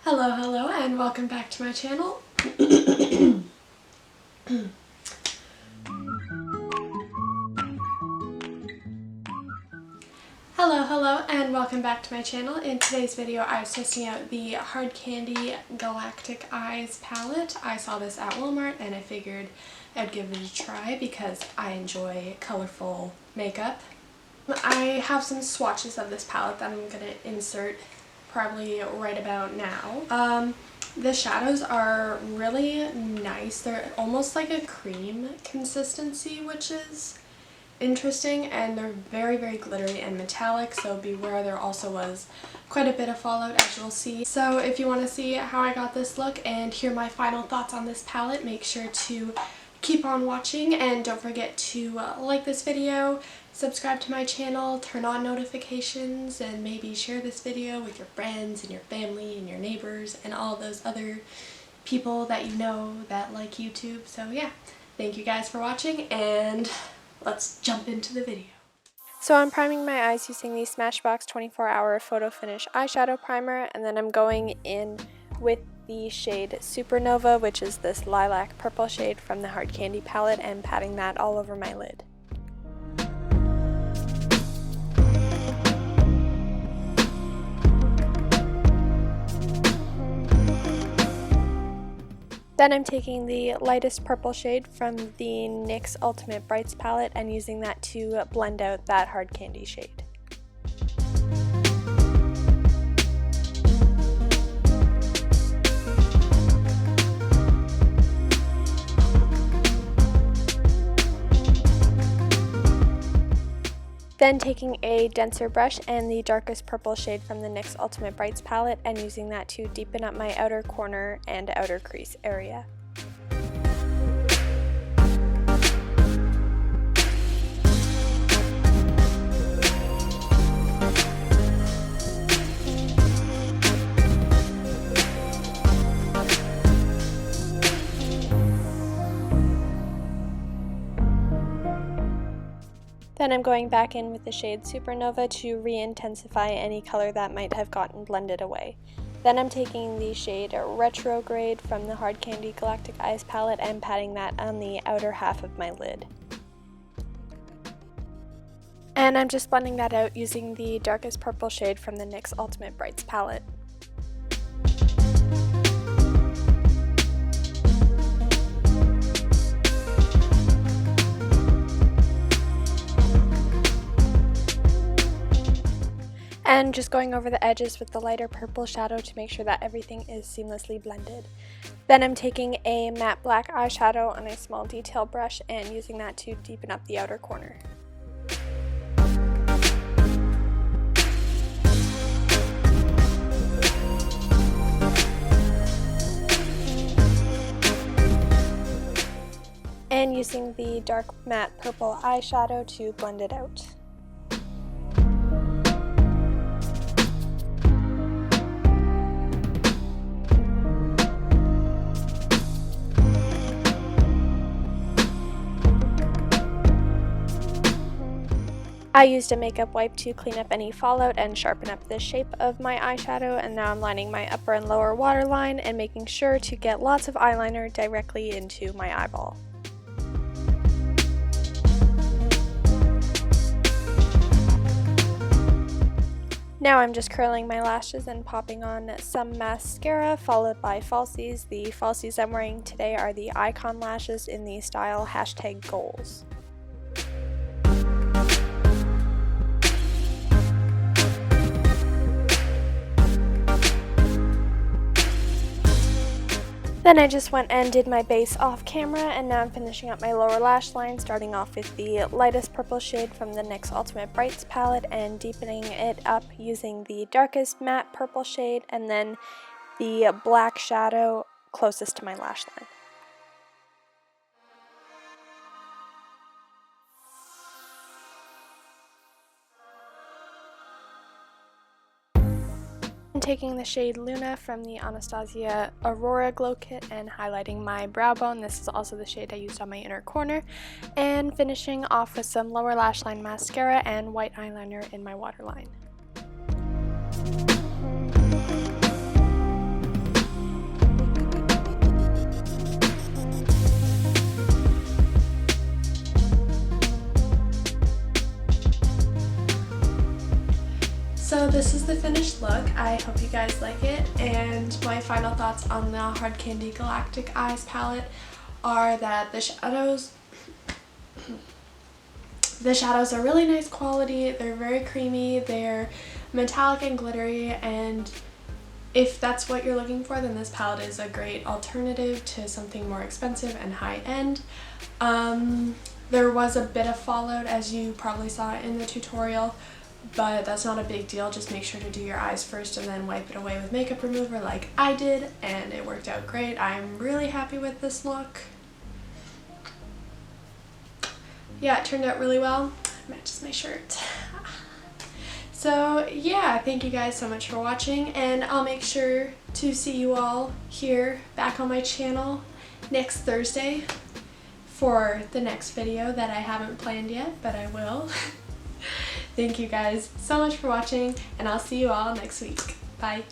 Hello, and welcome back to my channel. Hello, and welcome back to my channel. In today's video, I was testing out the Hard Candy Galactic Eyes palette. I saw this at Walmart, and I figured I'd give it a try because I enjoy colorful makeup. I have some swatches of this palette that I'm going to insert probably right about now. The shadows are really nice. They're almost like a cream consistency, which is interesting, and they're very glittery and metallic, so beware, there also was quite a bit of fallout, as you'll see. So if you want to see how I got this look and hear my final thoughts on this palette, make sure to keep on watching, and don't forget to like this video, subscribe to my channel, turn on notifications, and maybe share this video with your friends and your family and your neighbors and all those other people that you know that like YouTube. So yeah, thank you guys for watching, and let's jump into the video. So I'm priming my eyes using the Smashbox 24-Hour Photo Finish Eyeshadow Primer, and then I'm going in with the shade Supernova, which is this lilac purple shade from the Hard Candy palette, and patting that all over my lid. Then I'm taking the lightest purple shade from the NYX Ultimate Brights palette and using that to blend out that Hard Candy shade. Then taking a denser brush and the darkest purple shade from the NYX Ultimate Brights palette and using that to deepen up my outer corner and outer crease area. Then I'm going back in with the shade Supernova to re-intensify any color that might have gotten blended away. Then I'm taking the shade Retrograde from the Hard Candy Galactic Eyes palette and patting that on the outer half of my lid. And I'm just blending that out using the darkest purple shade from the NYX Ultimate Brights palette. And just going over the edges with the lighter purple shadow to make sure that everything is seamlessly blended. Then I'm taking a matte black eyeshadow on a small detail brush and using that to deepen up the outer corner. And using the dark matte purple eyeshadow to blend it out. I used a makeup wipe to clean up any fallout and sharpen up the shape of my eyeshadow, and now I'm lining my upper and lower waterline and making sure to get lots of eyeliner directly into my eyeball. Now I'm just curling my lashes and popping on some mascara followed by falsies. The falsies I'm wearing today are the Icon lashes in the style #goals. Then I just went and did my base off camera, and now I'm finishing up my lower lash line, starting off with the lightest purple shade from the NYX Ultimate Brights palette and deepening it up using the darkest matte purple shade and then the black shadow closest to my lash line. I'm taking the shade Luna from the Anastasia Aurora Glow Kit and highlighting my brow bone. This is also the shade I used on my inner corner. And finishing off with some lower lash line mascara and white eyeliner in my waterline. finished look. I hope you guys like it, and my final thoughts on the Hard Candy Galactic Eyes palette are that the shadows are really nice quality. They're very creamy, they're metallic and glittery, and if that's what you're looking for, then this palette is a great alternative to something more expensive and high-end. There was a bit of fallout, as you probably saw in the tutorial, but that's not a big deal. Just make sure to do your eyes first and then wipe it away with makeup remover like I did, and it worked out great. I'm really happy with this look. Yeah, it turned out really well. Matches my shirt. So yeah, thank you guys so much for watching, and I'll make sure to see you all here back on my channel next Thursday for the next video that I haven't planned yet, but I will. Thank you guys so much for watching, and I'll see you all next week. Bye.